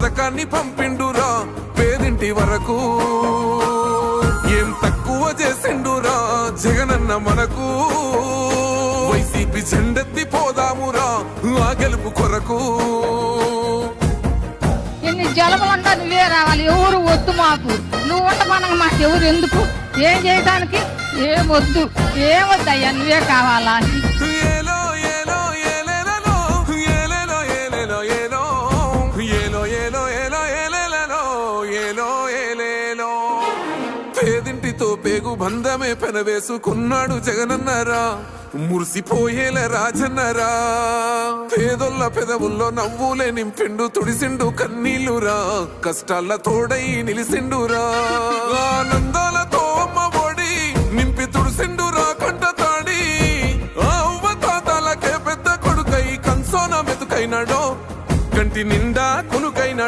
పథకాన్ని పంపిండురా పేదింటి వరకు. ఏం తక్కువ చేసిండురా జగనన్న మనకు. వైసీపీ జెండెత్తి పోదామురా ఆ గెలుపు కొరకు. ఎన్ని జలములంతా నువ్వే రావాలి, ఎవరు వద్దు మాకు. నువ్వు ఉండమనగా మాకు ఎవరు ఎందుకు, ఏం చేయడానికి ఏమొద్దు, ఏమొద్దయ్యా నువ్వే కావాలా. ఏలో ఏలో ఏలేలో ఏలేలో ఏలేలో ఏలో ఏలో ఏలో ఏలో ఏలేలో ఏలో ఏలేలో. పేదింటితో పేగు బంధమే పెనవేసుకున్నాడు జగనన్నరా, మురిసిపోయేల రాజన్నరా. పేదొల్ల పెదవుల్లో నవ్వులే నింపిండు, తుడిసిండు కన్నీళ్లురా, కష్టాల తోడై నిలిసిండురా. ఆనందాలతో అమ్మ ఒడి నింపి తుడిసిండురా కంట తాడి. అవ్వ తాతలకే పెద్ద కొడుకై కంసోన మెతుకైనాడో, కంటి నిండా కునుకైనాడు.